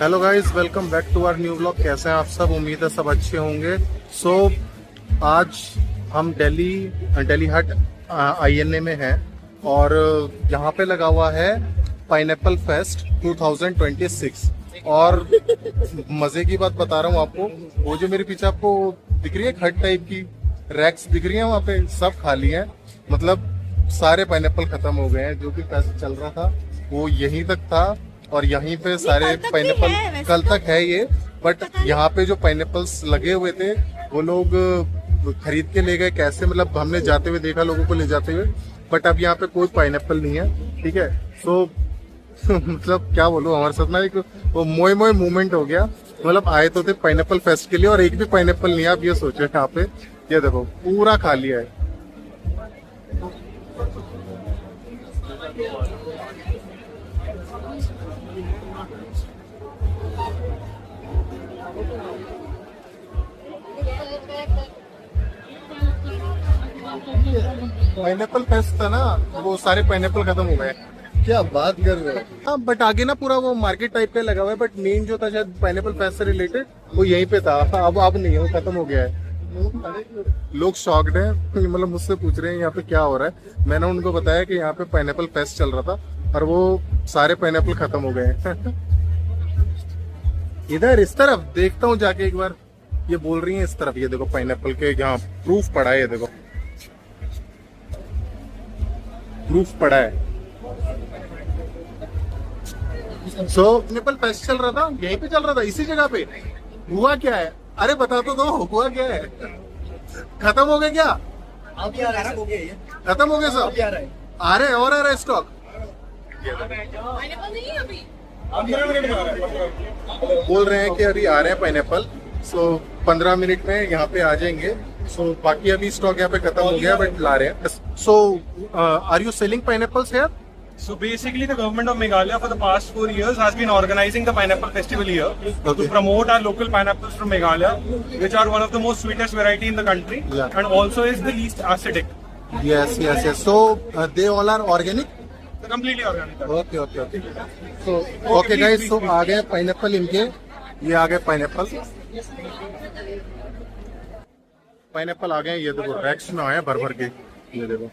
Hello guys, welcome back to our new blog. कैसे हैं आप सब? उम्मीद है सब अच्छे होंगे। सो आज हम दिल्ली हट INA में हैं और यहाँ पे लगा हुआ है पाइनएप्पल फेस्ट 2026। और मजे की बात बता रहा हूँ आपको, वो जो मेरे पीछे आपको दिख रही है हट टाइप की रैक्स दिख रही है, वहाँ पे सब खाली है। मतलब सारे पाइनएप्पल खत्म हो गए हैं। जो भी फेस्ट चल रहा था वो यहीं तक था और यहीं पे सारे पाइनएप्पल कल तक है ये, बट यहाँ पे जो पाइनएप्पल्स लगे हुए थे वो लोग खरीद के ले गए। कैसे? मतलब हमने जाते हुए देखा लोगों को ले जाते हुए, बट अब यहाँ पे कोई पाइनएप्पल नहीं है। ठीक है, सो मतलब क्या बोलूं, हमारे साथ ना एक वो मोए मूवमेंट हो गया। मतलब आए तो थे पाइनएप्पल फेस्ट के लिए और एक भी पाइनएप्पल नहीं है। आप ये सोचो, यहाँ पे ये देखो पूरा खाली है। पाइनएप्पल फेस्ट था ना, वो सारे पाइनएप्पल खत्म हो गए। क्या बात कर रहे हो? हाँ, बट आगे ना पूरा वो मार्केट टाइप पे लगा हुआ है, बट मेन जो था शायद पाइनएप्पल फेस्ट से रिलेटेड वो यहीं पे था। अब नहीं है, वो खत्म हो गया है। लोग शॉक्ड हैं, मतलब मुझसे पूछ रहे हैं यहाँ पे क्या हो रहा है। मैंने उनको बताया कि यहाँ पे पाइनएप्पल फेस्ट चल रहा था और वो सारे पाइनएप्पल खत्म हो गए हैं। इधर इस तरफ देखता हूँ जाके एक बार। ये बोल रही है इस तरफ, ये देखो पाइनएप्पल के यहाँ प्रूफ पड़ा है, ये देखो प्रूफ पड़ा है। सो पाइनएप्पल फेस्ट चल रहा था, यहीं पे चल रहा था, इसी जगह पे। हुआ क्या है? अरे बता तो दो, हुआ क्या है? खत्म हो गए क्या? अभी आ रहा है, खत्म हो गए सब? आ रहे और आ रहा है स्टॉक। बोल रहे हैं कि अभी आ रहे हैं पाइनएप्पल, सो 15 मिनट में यहाँ पे आ जाएंगे। सो बाकी अभी स्टॉक यहाँ पे खत्म हो गया, बट ला रहे हैं। So are you selling pineapples here? So basically, the government of Meghalaya for the past 4 years has been organizing the pineapple festival here to promote our local pineapples from Meghalaya, which are one of the most sweetest variety in the country, and also is the least acidic. Yes. So they all are organic? Completely organic. Okay. So okay guys, so आ गए pineapple इनके, ये आ गए pineapple आ गए। ये देखो racks में आए भर के, ये देखो।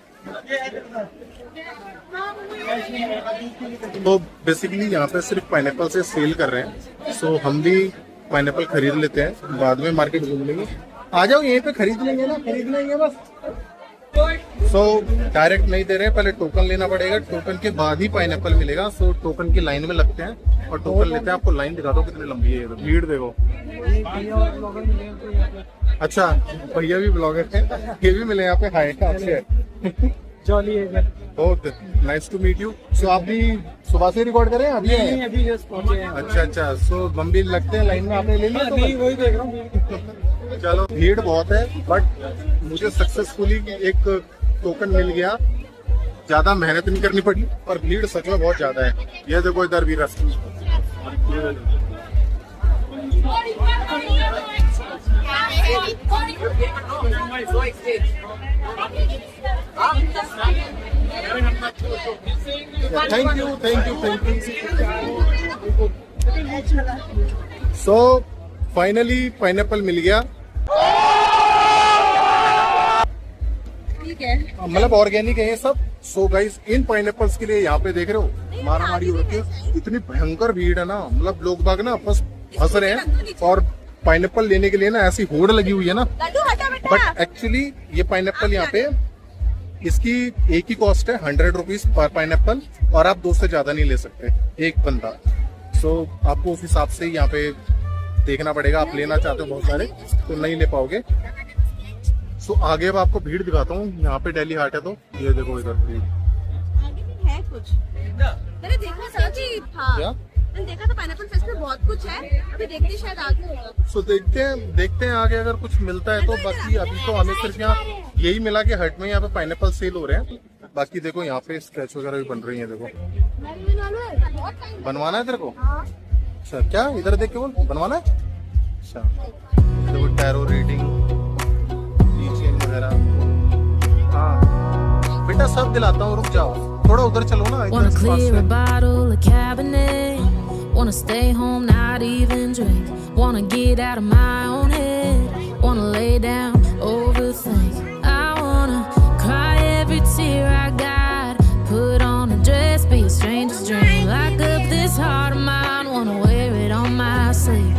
तो बेसिकली यहाँ पे सिर्फ पाइनएप्पल से सेल कर रहे हैं। सो हम भी पाइनएप्पल खरीद लेते हैं, बाद में मार्केट घूम लेंगे। आ जाओ, यहीं पे खरीद लेंगे ना, खरीद लेंगे बस। सो डायरेक्ट नहीं दे रहे, पहले टोकन लेना पड़ेगा, टोकन के बाद ही पाइनएप्पल मिलेगा। सो टोकन की लाइन में लगते हैं और टोकन लेते हैं। आपको लाइन दिखा दो कितनी लंबी है, भीड़ देखो। अच्छा, भैया भी ब्लॉगर है, ये भी मिले यहाँ पे। हाय, आपसे जॉली है। बहुत नाइस टू मीट यू। सो आप भी सुबह से रिकॉर्ड करें? अभी जस्ट पहुंचे हैं। अच्छा। सो हम भी लगते हैं लाइन में, आपने ले लिया? नहीं, वही देख रहा हूँ। चलो, भीड़ बहुत है, बट मुझे सक्सेसफुली एक टोकन मिल गया। ज्यादा मेहनत नहीं करनी पड़ी, पर भीड़ सच में बहुत ज्यादा है। ये देखो इधर भी रस। Thank you. So finally pineapple मिल गया। मतलब ऑर्गेनिक है ये सब। सो गाइस, इन पाइनएप्पल्स के लिए यहाँ पे देख रहे हो मारामारी हो रही है। इतनी भयंकर भीड़ है ना, मतलब लोग बाग ना आपस हंस रहे हैं और पाइनएप्पल लेने के लिए ना ऐसी होड़ लगी हुई है ना। बट एक्चुअली ये पाइनएप्पल यहाँ पे, इसकी एक ही कॉस्ट है 100 रुपीज पर पाइनएप्पल, और आप 2 से ज्यादा नहीं ले सकते एक बंदा। सो आपको उस हिसाब से यहाँ पे देखना पड़ेगा। आप लेना चाहते हो बहुत सारे तो नहीं ले पाओगे। सो आगे अब आपको भीड़ दिखाता हूँ। यहाँ पे दिल्ली हाट है, तो ये देखो इधर भीड़ है कुछ। मैंने देखा था कि क्या मैंने देखा था पाइनएप्पल फेस्ट में बहुत कुछ है। अभी देखते हैं, शायद आगे होगा। सो देखते हैं आगे अगर कुछ मिलता है तो। बाकी अभी तो हमें सिर्फ यहाँ यही मिला कि हट में यहाँ पे पाइनएप्पल सेल हो रहे हैं। बाकी देखो यहाँ पे स्केच वगैरह भी बन रही है। देखो, बनवाना है तेरे को? अच्छा, क्या इधर देख के बोल, बनवाना है? अच्छा, देखो टैरो रीडिंग वगैरह। हाँ बेटा, सब दिलाता हूँ, रुक जाओ, थोड़ा उधर चलो ना। Wanna clear a bottle, a cabinet, Wanna stay home, not even drink. Wanna get out of my own head. Wanna lay down, overthink. I wanna cry every tear I got. Put on a dress, be a stranger's dream. Lock up this heart of mine, wanna wear it on my sleeve.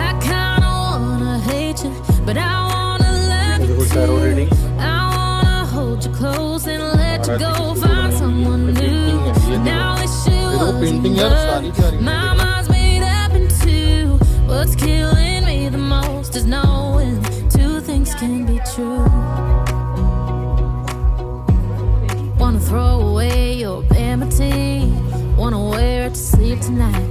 I kinda wanna hate you, but I wanna love you too. I wanna hold you close and let you go. Find someone new. Now wish you wasn't good. My mind's made up in two. What's killing me the most is knowing two things can be true. Wanna throw away your vanity. Wanna wear it to sleep tonight.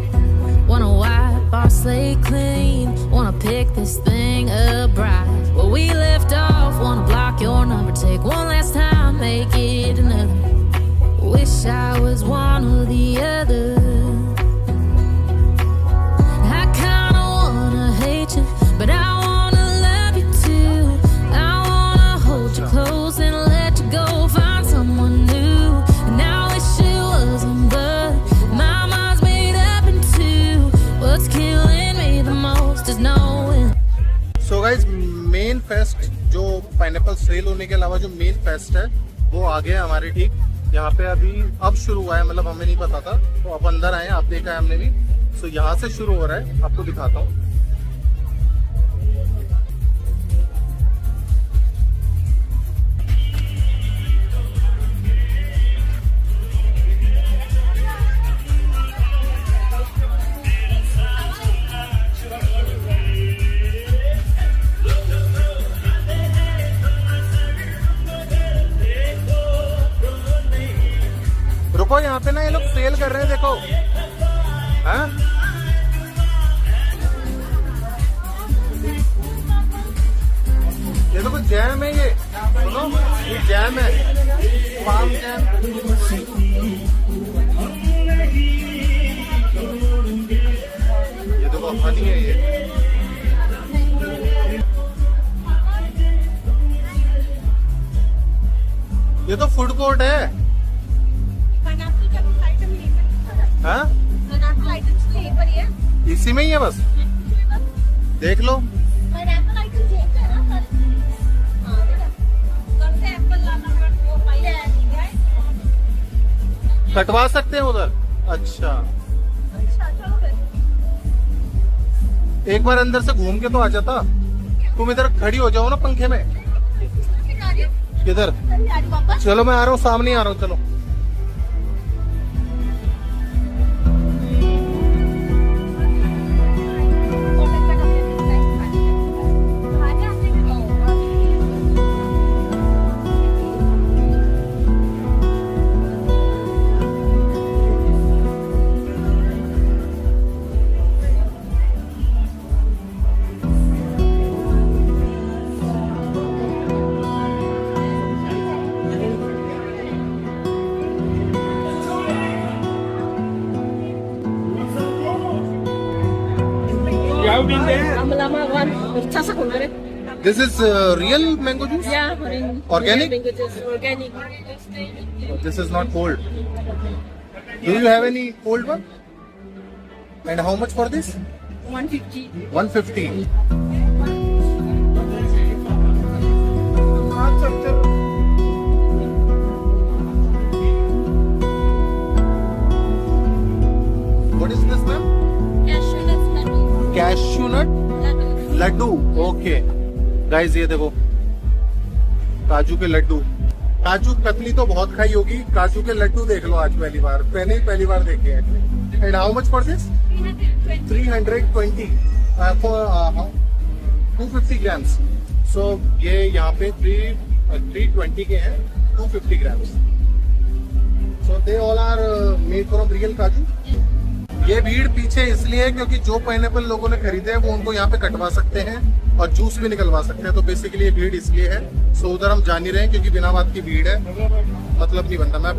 Wanna wipe our slate clean. Wanna pick this thing up right where we left off. Wanna block your number, take one last time, make it another. Wish I was one or the other. I kinda wanna hate you, but I wanna love you too. I wanna hold you close and let you go. Find someone new. And I wish it wasn't, but my mind's made up in two. What's killing me the most is knowing. So guys main fest जो pineapple cell होने के अलावा जो main fest है वो आ गया हमारे ठीक यहाँ पे अभी अब शुरू हुआ है, मतलब हमें नहीं पता था तो अब अंदर आए, आप देखा है हमने भी। सो यहाँ से शुरू हो रहा है, आपको दिखाता हूँ। रुको, यहाँ पे ना ये लोग सेल कर रहे हैं, देखो। हाँ? ये देखो जैम है, ये सुनो, ये जैम है, पाम जैम। ये देखो हनी है ये। ये तो फूड कोर्ट है। हाँ? इसी में ही है बस, देख लो। कटवा सकते हैं उधर? अच्छा, एक बार अंदर से घूम के तो आ जाता। तुम इधर खड़ी हो जाओ ना पंखे में। किधर? चलो मैं आ रहा हूँ, सामने आ रहा हूँ, चलो। This is real mango juice? Yeah, organic? Mango juice, organic. This is not cold. Do you have any cold one? And how much for this? 150. 150. What is this, ma'am? Cashew nut laddu. Okay guys, ये देखो काजू के लड्डू। काजू कतली तो बहुत खाई होगी, काजू के लड्डू देख लो आज पहली बार, मैंने पहली बार देखे हैं। And how much for this? 320 for 250 grams. So ये यहाँ पे 320 के हैं, 250 grams. So they all are made from real kaju. ये भीड़ पीछे इसलिए है क्योंकि जो पाइनएप्पल लोगों ने खरीदे हैं वो उनको यहाँ पे कटवा सकते हैं और जूस भी निकलवा सकते हैं। तो बेसिकली ये भीड़ इसलिए है। सो उधर हम जा नहीं रहे हैं क्योंकि बिना बात की भीड़ है, मतलब नहीं बनता। मैं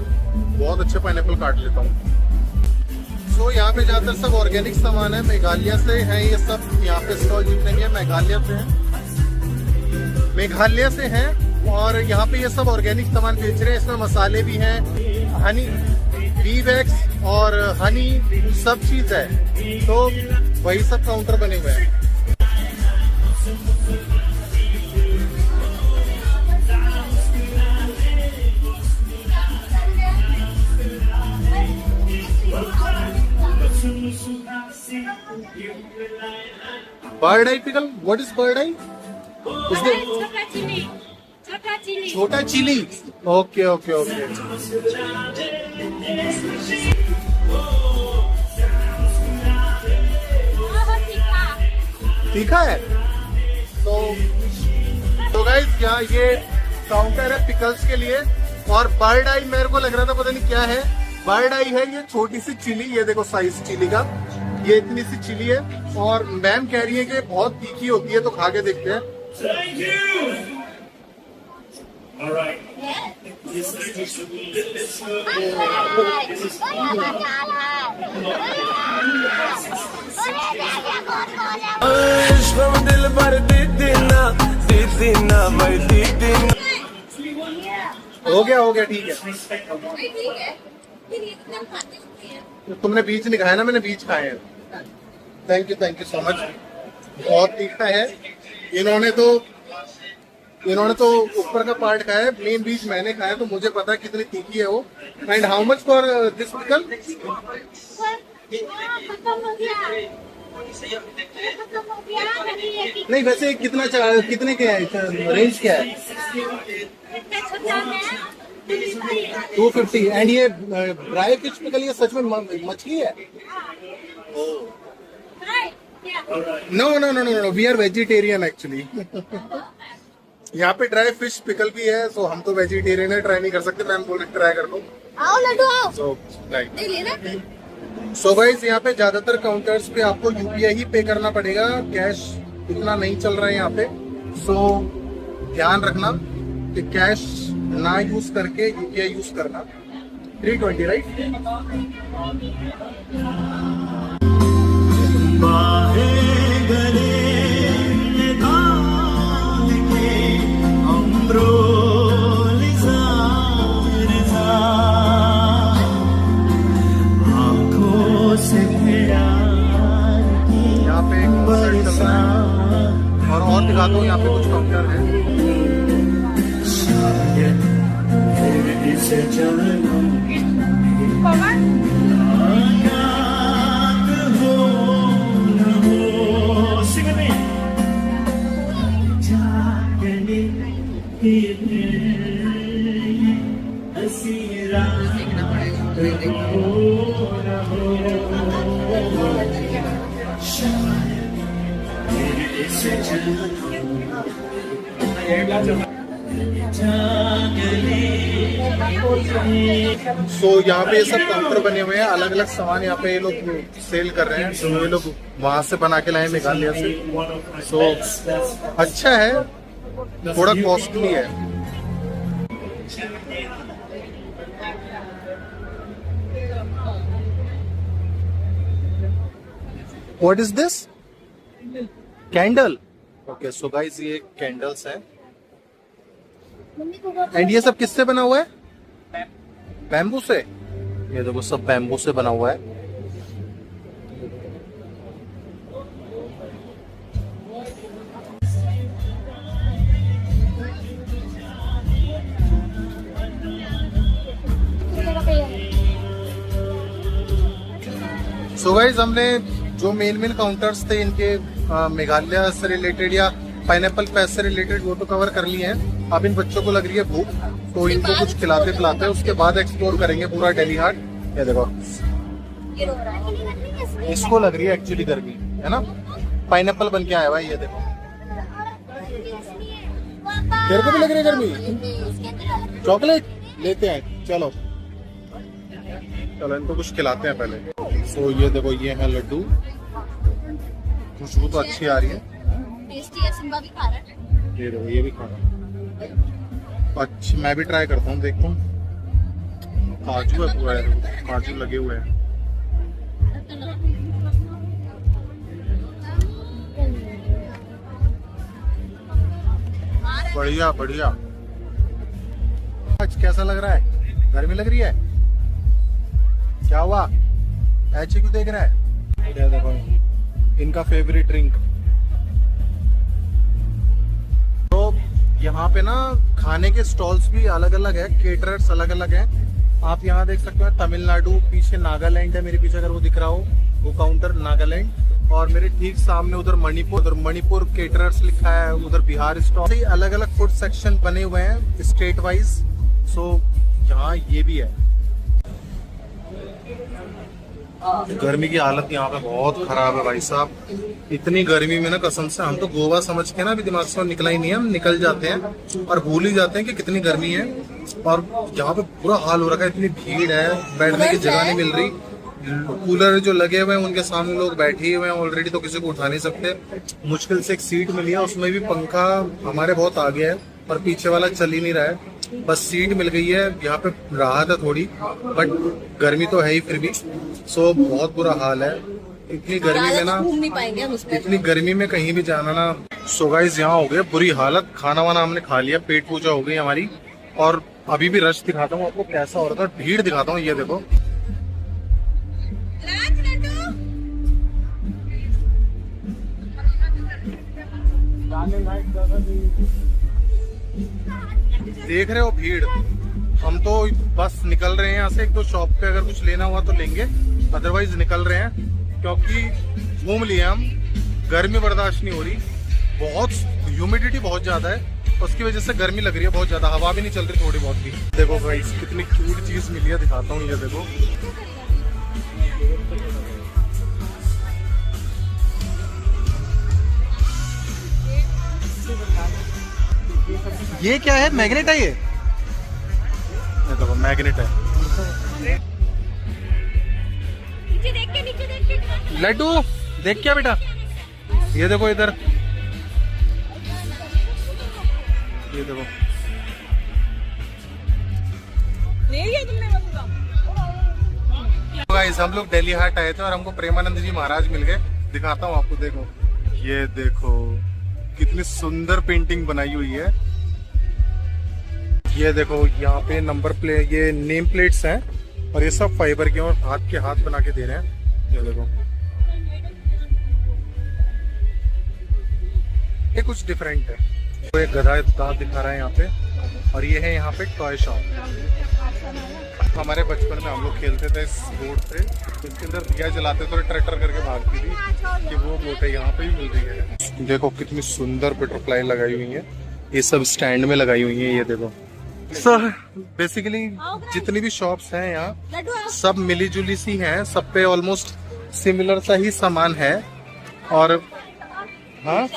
बहुत अच्छे पाइनएप्पल काट लेता हूँ। सो यहाँ पे ज्यादातर सब ऑर्गेनिक सामान है, मेघालय से है ये सब। यहाँ पे स्टॉल जितने भी है मेघालय से हैं, मेघालय से हैं। और यहाँ पे ये सब ऑर्गेनिक सामान बेच रहे हैं। इसमें मसाले भी हैं, हनी, बी वैक्स और हनी सब चीज है, तो वही सब काउंटर बने हुए हैं। Bird eye pickle, what is bird eye? छोटा चिली। Okay okay okay. तीखा है। तो गाइस यहाँ ये काउंटर है पिकल्स के लिए। और बर्ड आई मेरे को लग रहा था पता नहीं क्या है। बर्ड आई है ये छोटी सी चिली, ये देखो साइज चिली का, ये इतनी सी चिली है। और मैम कह रही है कि बहुत तीखी होती है, तो खा के देखते हैं। दिल भर दीदीना दीदीना भाई दीदीना। हो गया ठीक है। ठीक है, फिर ये तो हम खाते हैं। तुमने बीज नहीं खाया ना, मैंने बीज खाए हैं। Thank you so much. बहुत तीखा है। इन्होंने तो ऊपर का पार्ट खाया है, मेन बीज मैंने खाया, तो मुझे पता है कितनी तीखी है वो। And how much for this pickle? खत्म हो गया। नहीं वैसे कितने के है, रेंज क्या है? 250। एंड ये ड्राई फिश पिकल, ये सच में मछली है? No, we are vegetarian actually. यहाँ पे ड्राई फिश पिकल भी है, सो हम तो वेजिटेरियन है, ट्राई नहीं कर सकते। मैम बोल रहे ट्राई कर दो। आओ लड्डू आओ। सो राइट। नहीं लेना। सो गाइस यहाँ पे ज्यादातर काउंटर्स पे आपको यूपीआई ही पे करना पड़ेगा, कैश इतना नहीं चल रहा है यहाँ पे। सो ध्यान रखना कि कैश ना यूज करके यूपीआई यूज करना। 320 राइट। यहाँ पे एक कॉन्सर्ट चल रहा है। और दिखा दो, यहाँ पे कुछ काउंटर है। सो यहाँ पे ये सब काउंटर बने हुए हैं, अलग अलग सामान यहाँ पे ये लोग सेल कर रहे हैं। तो ये लोग वहां से बना के लाए मेघालय से। सो अच्छा है, थोड़ा कॉस्टली है। What is this? Candle. Okay so guys ये कैंडल्स है। एंड ये सब किससे बना हुआ है? बैम्बू से। ये देखो सब बैम्बू से बना हुआ है। सो गाइस हमने जो मेन काउंटर्स थे इनके मेघालय से रिलेटेड या पाइनएप्पल फेस्ट से रिलेटेड, वो तो कवर कर लिए हैं। अब इन बच्चों को लग रही है भूख, तो इनको कुछ खिलाते पिलाते उसके बाद एक्सप्लोर करेंगे पूरा दिल्ली हाट। ये देखो इसको लग रही है एक्चुअली गर्मी, है ना? पाइनएप्पल बन के आया भाई, ये देखो। तेरे को भी लग रही है गर्मी? चॉकलेट लेते हैं, चलो इनको कुछ खिलाते हैं पहले। सो ये देखो ये है लड्डू, खुशबू तो अच्छी आ रही है। टेस्टी है, सिम्बा भी खा रहा है। ये देखो ये भी खा रहा। अच्छा मैं भी ट्राई करता हूँ, देखता हूँ। काजू है पूरा, काजू लगे हुए हैं। बढ़िया बढ़िया। आज कैसा लग रहा है? गर्मी लग रही है? क्या हुआ, ऐसे क्यों देख रहा है? क्या देखो इनका फेवरेट ड्रिंक। तो यहाँ पे ना खाने के स्टॉल्स भी अलग अलग है, केटरर्स अलग अलग हैं। आप यहाँ देख सकते हो तमिलनाडु, पीछे नागालैंड है, मेरे पीछे अगर वो दिख रहा हो वो काउंटर नागालैंड, और मेरे ठीक सामने उधर मणिपुर केटरर्स लिखा है, उधर बिहार स्टॉल। अलग अलग फूड सेक्शन बने हुए हैं स्टेट वाइज। सो यहाँ ये भी है। गर्मी की हालत यहाँ पे बहुत खराब है भाई साहब। इतनी गर्मी में ना कसम से हम तो गोवा समझ के ना अभी दिमाग से निकला ही नहीं है, हम निकल जाते हैं और भूल ही जाते हैं कि कितनी गर्मी है। और यहाँ पे बुरा हाल हो रखा है, इतनी भीड़ है, बैठने की जगह नहीं मिल रही। कूलर जो लगे हुए हैं उनके सामने लोग बैठे हुए हैं ऑलरेडी, तो किसी को उठा नहीं सकते। मुश्किल से एक सीट मिली है, उसमें भी पंखा हमारे बहुत आगे है और पीछे वाला चल ही नहीं रहा है। बस सीट मिल गई है, यहाँ पे राहत है थोड़ी, बट गर्मी तो है ही फिर भी। सो बहुत बुरा हाल है इतनी गर्मी में ना, घूम नहीं पाएंगे हम उसमें। इतनी गर्मी में कहीं भी जाना ना। सो गाइस यहाँ हो गया बुरी हालत, खाना वाना हमने खा लिया, पेट पूजा हो गई हमारी। और अभी भी रश दिखाता हूँ आपको कैसा हो रहा था, भीड़ दिखाता हूँ। ये देखो देख रहे हो भीड़। हम तो बस निकल रहे हैं यहाँ से, एक दो शॉप पे अगर कुछ लेना हुआ तो लेंगे, अदरवाइज निकल रहे हैं क्योंकि घूम लिए हम। गर्मी बर्दाश्त नहीं हो रही, बहुत ह्यूमिडिटी बहुत ज्यादा है, उसकी वजह से गर्मी लग रही है बहुत ज्यादा, हवा भी नहीं चल रही थोड़ी बहुत भी। देखो गाइस कितनी क्यूट चीज मिली है, दिखाता हूँ। ये देखो ये क्या है, मैग्नेट है ये देखो मैग्नेट है। नीचे देख के लड्डू देख क्या बेटा, ये देखो इधर, ये देखो ले लिया तुमने गाइस। हम लोग दिल्ली हाट आए थे और हमको प्रेमानंद जी महाराज मिल गए, दिखाता हूँ आपको। देखो ये देखो कितनी सुंदर पेंटिंग बनाई हुई है। ये देखो यहाँ पे नंबर प्लेट, ये नेम प्लेट्स हैं और ये सब फाइबर के और हाथ के हाथ बना के दे रहे हैं। ये देखो ये कुछ डिफरेंट है। तो एक गधा दांत दिखा रहा है यहाँ पे, और ये है यहाँ पे टॉय शॉप। हमारे बचपन में हम लोग खेलते थे इस बोट पे, इसके अंदर दिया जलाते थे और ट्रैक्टर करके भागती थी, कि वो बोट है यहाँ पे ही मिल रही है। देखो कितनी सुंदर बटरफ्लाई लगाई हुई है, ये सब स्टैंड में लगाई हुई है। ये देखो सर बेसिकली जितनी भी शॉप्स हैं यहाँ सब मिली जुली सी हैं, सब पे ऑलमोस्ट सिमिलर सा ही सामान है। और हाँ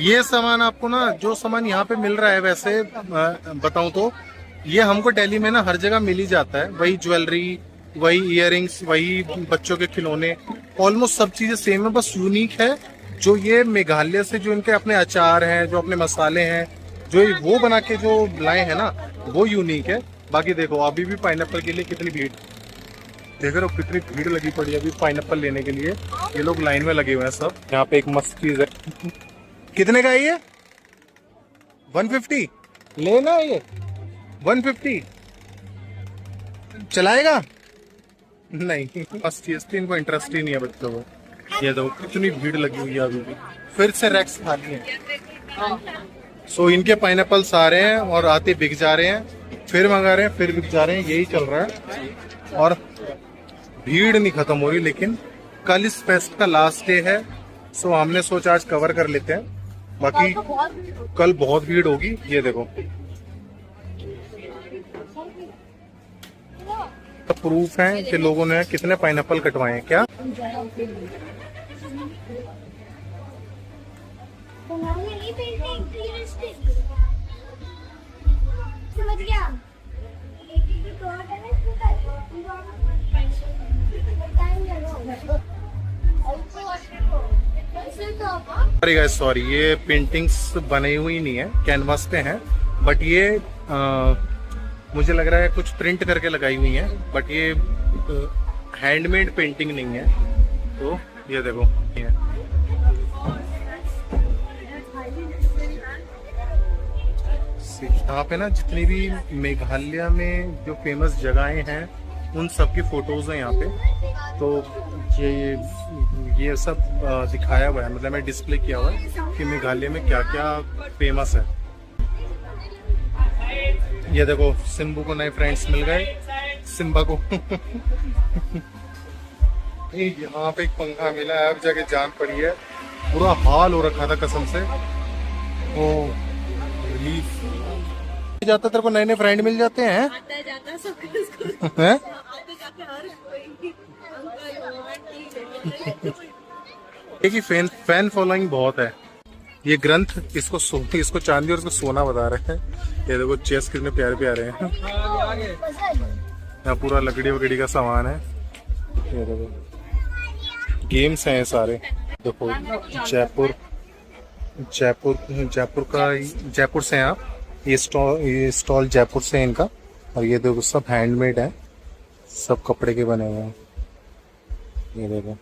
ये सामान आपको ना, जो सामान यहाँ पे मिल रहा है वैसे बताऊं तो ये हमको दिल्ली में ना हर जगह मिल ही जाता है। वही ज्वेलरी, वही इयररिंग्स, वही बच्चों के खिलौने, ऑलमोस्ट सब चीजें सेम है। बस यूनिक है जो ये मेघालय से जो इनके अपने अचार हैं, जो अपने मसाले हैं, जो वो बना के जो लाए हैं ना, वो यूनिक है। बाकी देखो अभी भी पाइनएप्पल के लिए कितनी भीड़, देख रहे हो कितनी भीड़ लगी पड़ी है अभी पाइनएप्पल लेने के लिए। ये लोग लाइन में लगे हुए हैं सब। यहाँ पे एक मस्त चीज है, कितने का है ये? 150 लेना है ये? 150 चलाएगा नहीं, बस जीएसटी इनको इंटरेस्ट ही नहीं है बच्चों को। ये देखो कितनी भीड़ लगी हुई है अभी भी, फिर से रैक्स खाली है। सो इनके पाइनएप्पल्स आ रहे हैं और आते बिक जा रहे हैं, फिर मंगा रहे हैं, फिर बिक जा रहे हैं, यही चल रहा है और भीड़ नहीं खत्म हो रही। लेकिन कल इस फेस्ट का लास्ट डे है, सो हमने सोचा आज कवर कर लेते हैं, बाकी कल बहुत भीड़ होगी। ये देखो प्रूफ है कि लोगों ने कितने पाइनएप्पल कटवाए हैं। क्या समझ गया? अरे गाइस सॉरी, ये पेंटिंग्स बनी हुई नहीं है, कैनवास पे हैं, बट ये मुझे लग रहा है कुछ प्रिंट करके लगाई हुई है, बट ये हैंडमेड पेंटिंग नहीं है। तो ये देखो ये यहाँ पे ना जितनी भी मेघालय में जो फेमस जगहें हैं उन सब की फोटोज हैं यहाँ पे। तो ये सब दिखाया हुआ है, मतलब मैं डिस्प्ले किया हुआ है कि मेघालय में क्या क्या फेमस है। ये देखो सिम्बू को नए फ्रेंड्स मिल गए, सिम्बा को। यहाँ पे एक पंखा मिला है, अब जाके जान पड़ी है, बुरा हाल हो रखा था कसम से। ओ रिलीफ जाता, तेरे को नए नए फ्रेंड मिल जाते हैं। आता जाता सब कुछ हैं? आते जाते हर कोई अंकल देखिए फैन फॉलोइंग बहुत है। ये ग्रंथ इसको चांदी और इसको सोना बता रहे हैं। ये देखो चेस कितने प्यारे प्यारे हैं। यहाँ पूरा लकड़ी वकड़ी का सामान है। ये देखो गेम्स हैं सारे। देखो जयपुर से हैं आप। ये स्टॉल जयपुर से है इनका। और ये देखो सब हैंडमेड है, सब कपड़े के बने हुए हैं। ये देखो,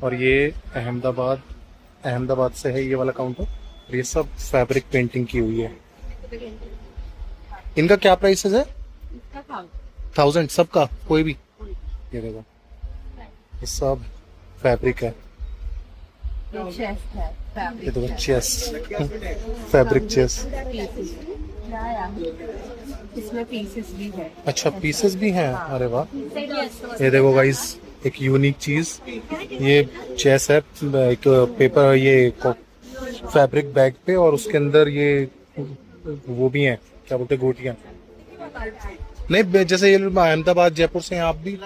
और ये अहमदाबाद से है ये वाला काउंटर। और ये सब फैब्रिक पेंटिंग की हुई है। इनका क्या प्राइसेस है? 1000 सबका, कोई भी। ये देखो ये सब फैब्रिक है। ये देखो चेस, फैब्रिक चेस। इसमें पीसेस भी है। अच्छा पीसेस भी हैं, अरे वाह। ये देखो गाइस एक यूनिक चीज, ये चेस है, एक पेपर, ये फैब्रिक बैग पे, और उसके अंदर ये वो भी है, क्या बोलते हैं, गोटियां। नहीं जैसे ये अहमदाबाद जयपुर से हैं आप भी?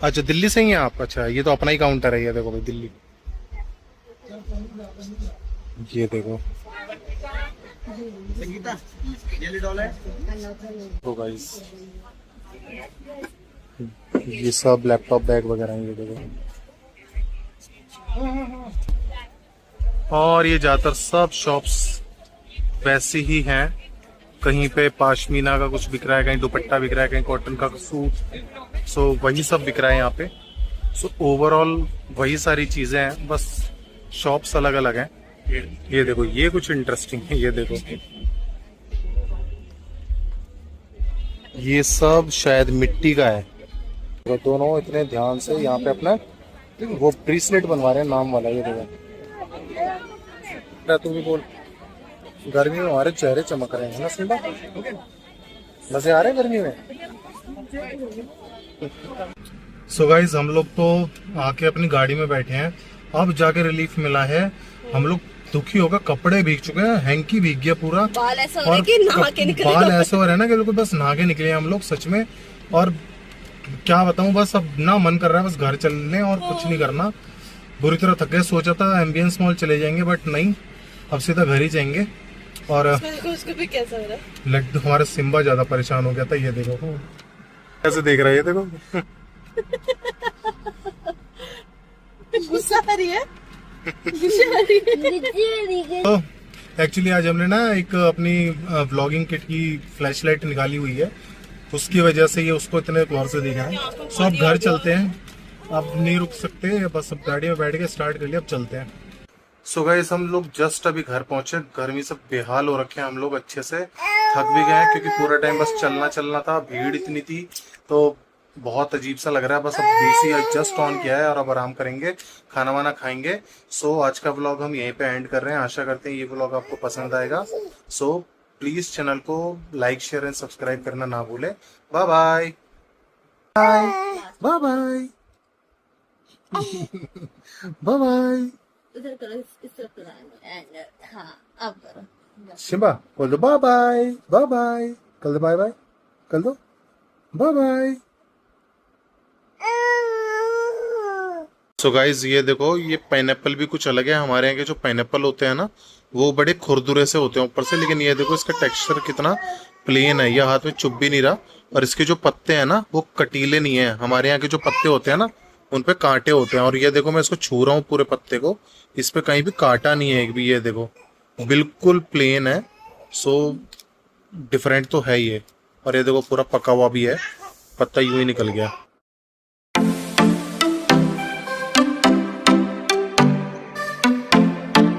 अच्छा दिल्ली से ही हैं आप? अच्छा ये तो अपना ही काउंटर है। ये देखो भाई दिल्ली, ये देखो तो गाइस ये सब लैपटॉप बैग वगैरह हैं। ये देखो, और ये ज्यादातर सब शॉप्स वैसी ही हैं। कहीं पे पाशमीना का कुछ बिक रहा है, कहीं दुपट्टा बिक रहा है, कहीं कॉटन का सूट। सो वही सब बिक रहा है यहाँ पे। सो ओवरऑल वही सारी चीजें हैं, बस शॉप्स अलग अलग हैं। ये देखो ये कुछ इंटरेस्टिंग है। ये देखो ये सब शायद मिट्टी का है। तो दोनों इतने ध्यान से यहाँ पे अपना वो ब्रेसलेट बनवा रहे हैं नाम वाला। ये देखो, तू भी बोल। गर्मी में हमारे चेहरे चमक रहे हैं ना सिंबा, मजे आ रहे हैं गर्मी में। सो गाइस हम लोग तो आके अपनी गाड़ी में बैठे हैं, अब जाके रिलीफ मिला है। हम लोग दुखी होगा, कपड़े भीग चुके हैं, हैंकी भीग गया पूरा, बाल ऐसा हो रहे कि नहा के निकले। बाल ऐसे हो रहे हैं ना कि बिल्कुल बस नहा के निकले हम लोग सच में। और क्या बताऊं, बस अब ना मन कर रहा है बस घर चलने और कुछ नहीं करना। बुरी तरह थक गए, सोचा था एम्बियंस मॉल चले जाएंगे बट नहीं, अब सीधा घर ही जाएंगे। और उसको भी कैसा हो रहा है? लड्डू हमारा सिम्बा ज्यादा परेशान हो गया था। ये देखो कैसे देख रहा है, ये देखो गुस्सा आ रही है। तो एक्चुअली आज हमने ना एक अपनी व्लॉगिंग किट की फ्लैश लाइट निकाली हुई है, उसकी वजह से ये उसको इतने गौर से देखा है। सो अब घर चलते हैं, अब नहीं रुक सकते, बस अब गाड़ी में बैठ के स्टार्ट कर लिया, अब चलते हैं। सो गाइस हम लोग जस्ट अभी घर पहुंचे। गर्मी से बेहाल हो रखे हैं हम लोग, अच्छे से थक भी गए हैं क्योंकि पूरा टाइम बस चलना था, भीड़ इतनी थी तो बहुत अजीब सा लग रहा है। बस अब डीसी जस्ट ऑन किया है और अब आराम करेंगे, खाना वाना खाएंगे। सो आज का व्लॉग हम यहीं पे एंड कर रहे हैं। आशा करते हैं ये व्लॉग आपको पसंद आएगा। सो प्लीज चैनल को लाइक शेयर एंड सब्सक्राइब करना ना भूले। Bye bye bye bye bye bye bye. इधर करो, इस तरफ करो। हाँ अब करो। शिंबा बोल दो बाय बाय बाय बाय, कर दो बाय बाय, कर दो बाय बाय। सो गाइज ये देखो, ये पाइनएप्पल भी कुछ अलग है। हमारे यहाँ के जो पाइनएप्पल होते हैं ना वो बड़े खुरदुरे से होते हैं ऊपर से, लेकिन ये देखो इसका टेक्सचर कितना प्लेन है, ये हाथ में चुभ भी नहीं रहा। और इसके जो पत्ते हैं ना वो कटीले नहीं है। हमारे यहाँ के जो पत्ते होते हैं ना उन पे कांटे होते हैं। और ये देखो मैं इसको छू रहा हूँ पूरे पत्ते को, इस पे कहीं भी कांटा नहीं है एक भी। ये देखो बिल्कुल प्लेन है। सो डिफरेंट तो है ये। और ये देखो पूरा पका हुआ भी है, पत्ता यूं ही निकल गया।